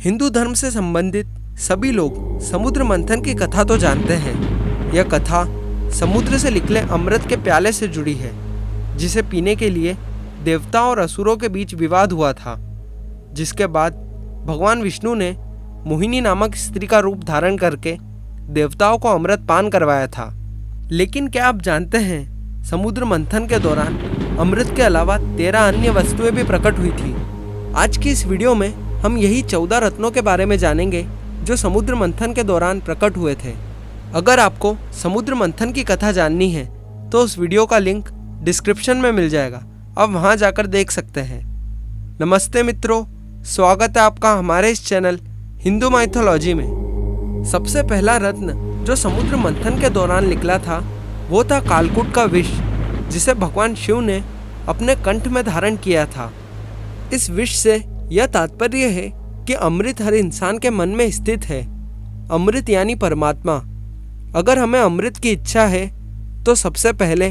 हिंदू धर्म से संबंधित सभी लोग समुद्र मंथन की कथा तो जानते हैं। यह कथा समुद्र से निकले अमृत के प्याले से जुड़ी है, जिसे पीने के लिए देवताओं और असुरों के बीच विवाद हुआ था, जिसके बाद भगवान विष्णु ने मोहिनी नामक स्त्री का रूप धारण करके देवताओं को अमृत पान करवाया था। लेकिन क्या आप जानते हैं, समुद्र मंथन के दौरान अमृत के अलावा 13 अन्य वस्तुएं भी प्रकट हुई थी। आज की इस वीडियो में हम यही 14 रत्नों के बारे में जानेंगे जो समुद्र मंथन के दौरान प्रकट हुए थे। अगर आपको समुद्र मंथन की कथा जाननी है तो उस वीडियो का लिंक डिस्क्रिप्शन में मिल जाएगा, आप वहां जाकर देख सकते हैं। नमस्ते मित्रों, स्वागत है आपका हमारे इस चैनल हिंदू माइथोलॉजी में। सबसे पहला रत्न जो समुद्र मंथन के दौरान निकला था वो था कालकूट का विष, जिसे भगवान शिव ने अपने कंठ में धारण किया था। इस विष से यह तात्पर्य है कि अमृत हर इंसान के मन में स्थित है। अमृत यानी परमात्मा। अगर हमें अमृत की इच्छा है तो सबसे पहले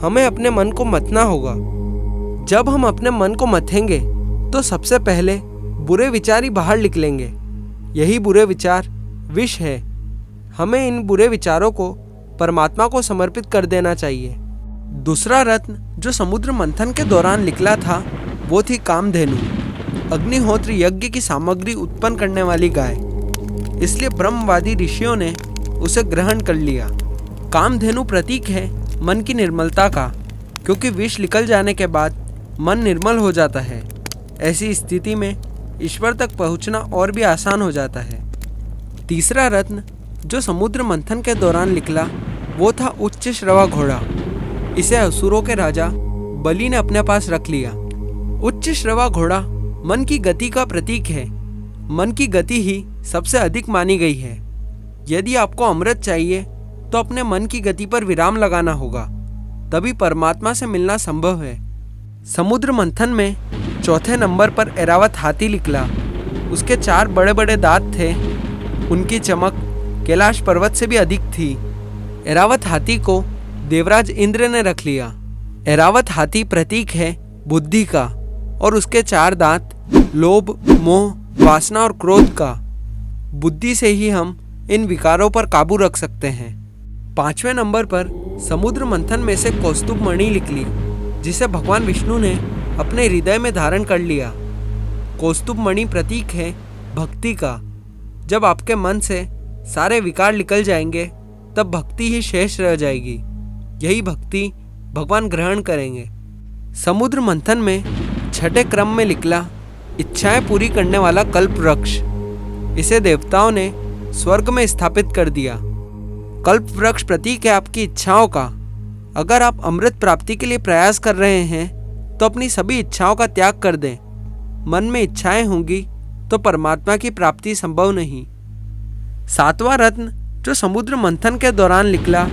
हमें अपने मन को मथना होगा। जब हम अपने मन को मथेंगे तो सबसे पहले बुरे विचार ही बाहर निकलेंगे। यही बुरे विचार विष है। हमें इन बुरे विचारों को परमात्मा को समर्पित कर देना चाहिए। दूसरा रत्न जो समुद्र मंथन के दौरान निकला था वो थी कामधेनु, अग्निहोत्र यज्ञ की सामग्री उत्पन्न करने वाली गाय। इसलिए ब्रह्मवादी ऋषियों ने उसे ग्रहण कर लिया। कामधेनु प्रतीक है मन की निर्मलता का, क्योंकि विष निकल जाने के बाद मन निर्मल हो जाता है। ऐसी स्थिति में ईश्वर तक पहुंचना और भी आसान हो जाता है। तीसरा रत्न जो समुद्र मंथन के दौरान निकला वो था उच्च श्रवा घोड़ा। इसे असुरों के राजा बलि ने अपने पास रख लिया। उच्च श्रवा घोड़ा मन की गति का प्रतीक है। मन की गति ही सबसे अधिक मानी गई है। यदि आपको अमृत चाहिए तो अपने मन की गति पर विराम लगाना होगा, तभी परमात्मा से मिलना संभव है। समुद्र मंथन में चौथे नंबर पर ऐरावत हाथी निकला। उसके 4 बड़े बड़े दांत थे। उनकी चमक कैलाश पर्वत से भी अधिक थी। ऐरावत हाथी को देवराज इंद्र ने रख लिया। ऐरावत हाथी प्रतीक है बुद्धि का, और उसके 4 दांत लोभ, मोह, वासना और क्रोध का। बुद्धि से ही हम इन विकारों पर काबू रख सकते हैं। 5वें नंबर पर समुद्र मंथन में से कौस्तुभ मणि निकली, जिसे भगवान विष्णु ने अपने हृदय में धारण कर लिया। कौस्तुभ मणि प्रतीक है भक्ति का। जब आपके मन से सारे विकार निकल जाएंगे तब भक्ति ही शेष रह जाएगी। यही भक्ति भगवान ग्रहण करेंगे। समुद्र मंथन में 6ठे क्रम में निकला इच्छाएं पूरी करने वाला कल्प वृक्ष। इसे देवताओं ने स्वर्ग में स्थापित कर दिया। कल्प वृक्ष प्रतीक है आपकी इच्छाओं का। अगर आप अमृत प्राप्ति के लिए प्रयास कर रहे हैं तो अपनी सभी इच्छाओं का त्याग कर दें। मन में इच्छाएं होंगी तो परमात्मा की प्राप्ति संभव नहीं। 7वां रत्न जो समुद्र मंथन के दौरान निकला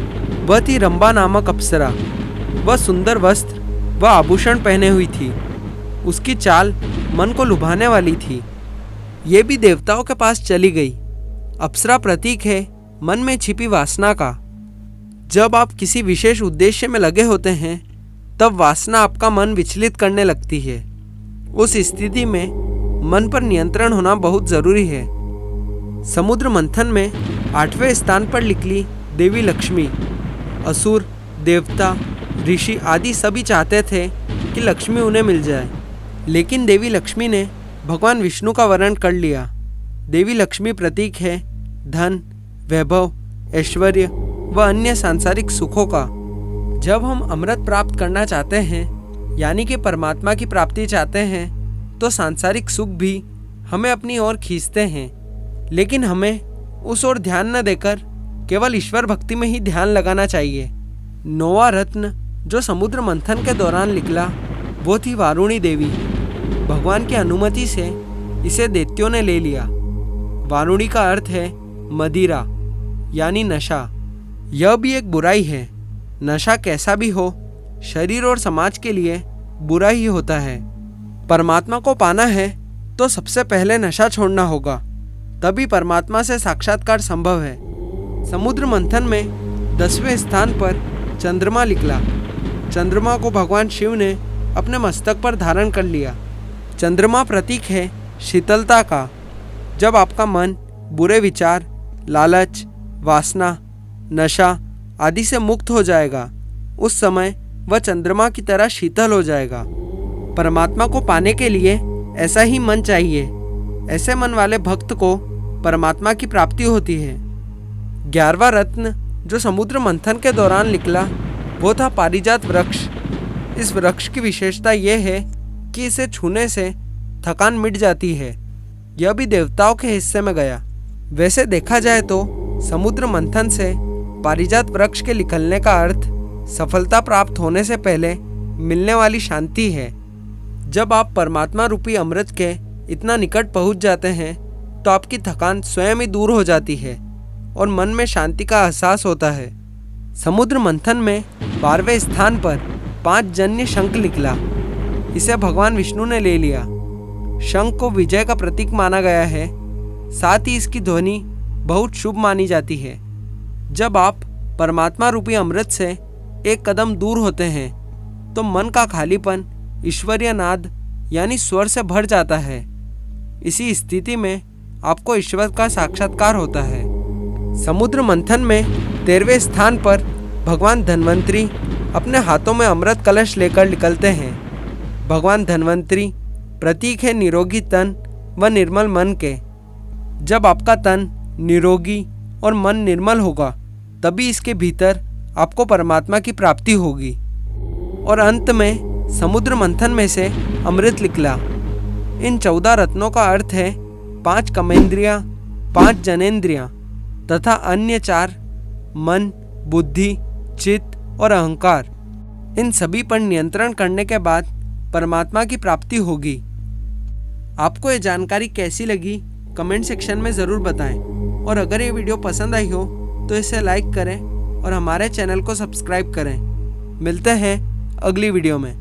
वह थी रंभा नामक अप्सरा। वह सुंदर वस्त्र व आभूषण पहने हुई थी। उसकी चाल मन को लुभाने वाली थी। ये भी देवताओं के पास चली गई। अप्सरा प्रतीक है मन में छिपी वासना का। जब आप किसी विशेष उद्देश्य में लगे होते हैं तब वासना आपका मन विचलित करने लगती है। उस स्थिति में मन पर नियंत्रण होना बहुत जरूरी है। समुद्र मंथन में 8वें स्थान पर निकली देवी लक्ष्मी। असुर, देवता, ऋषि आदि सभी चाहते थे कि लक्ष्मी उन्हें मिल जाए, लेकिन देवी लक्ष्मी ने भगवान विष्णु का वरण कर लिया। देवी लक्ष्मी प्रतीक है धन, वैभव, ऐश्वर्य व अन्य सांसारिक सुखों का। जब हम अमृत प्राप्त करना चाहते हैं, यानी कि परमात्मा की प्राप्ति चाहते हैं, तो सांसारिक सुख भी हमें अपनी ओर खींचते हैं। लेकिन हमें उस ओर ध्यान न देकर केवल ईश्वर भक्ति में ही ध्यान लगाना चाहिए। 9वां रत्न जो समुद्र मंथन के दौरान निकला वो थी वारुणी देवी। भगवान की अनुमति से इसे दैत्यों ने ले लिया। वारुणी का अर्थ है मदिरा यानी नशा। यह भी एक बुराई है। नशा कैसा भी हो, शरीर और समाज के लिए बुरा ही होता है। परमात्मा को पाना है तो सबसे पहले नशा छोड़ना होगा, तभी परमात्मा से साक्षात्कार संभव है। समुद्र मंथन में 10वें स्थान पर चंद्रमा निकला। चंद्रमा को भगवान शिव ने अपने मस्तक पर धारण कर लिया। चंद्रमा प्रतीक है शीतलता का। जब आपका मन बुरे विचार, लालच, वासना, नशा आदि से मुक्त हो जाएगा, उस समय वह चंद्रमा की तरह शीतल हो जाएगा। परमात्मा को पाने के लिए ऐसा ही मन चाहिए। ऐसे मन वाले भक्त को परमात्मा की प्राप्ति होती है। 11वां रत्न जो समुद्र मंथन के दौरान निकला वो था पारिजात वृक्ष। इस वृक्ष की विशेषता यह है कि इसे छूने से थकान मिट जाती है। यह भी देवताओं के हिस्से में गया। वैसे देखा जाए तो समुद्र मंथन से पारिजात वृक्ष के निकलने का अर्थ सफलता प्राप्त होने से पहले मिलने वाली शांति है। जब आप परमात्मा रूपी अमृत के इतना निकट पहुंच जाते हैं तो आपकी थकान स्वयं ही दूर हो जाती है और मन में शांति का एहसास होता है। समुद्र मंथन में 12वें स्थान पर 5 जन्य शंख निकला। इसे भगवान विष्णु ने ले लिया। शंख को विजय का प्रतीक माना गया है, साथ ही इसकी ध्वनि बहुत शुभ मानी जाती है। जब आप परमात्मा रूपी अमृत से एक कदम दूर होते हैं तो मन का खालीपन ईश्वरीय नाद यानी स्वर से भर जाता है। इसी स्थिति में आपको ईश्वर का साक्षात्कार होता है। समुद्र मंथन में 13वें स्थान पर भगवान धन्वंतरी अपने हाथों में अमृत कलश लेकर निकलते हैं। भगवान धन्वंतरी प्रतीक है निरोगी तन व निर्मल मन के। जब आपका तन निरोगी और मन निर्मल होगा तभी इसके भीतर आपको परमात्मा की प्राप्ति होगी। और अंत में समुद्र मंथन में से अमृत निकला। इन 14 रत्नों का अर्थ है 5 कर्मेंद्रियाँ, 5 जनेंद्रियाँ तथा अन्य 4 मन, बुद्धि, चित्त और अहंकार। इन सभी पर नियंत्रण करने के बाद परमात्मा की प्राप्ति होगी। आपको ये जानकारी कैसी लगी कमेंट सेक्शन में ज़रूर बताएं। और अगर ये वीडियो पसंद आई हो तो इसे लाइक करें और हमारे चैनल को सब्सक्राइब करें। मिलते हैं अगली वीडियो में।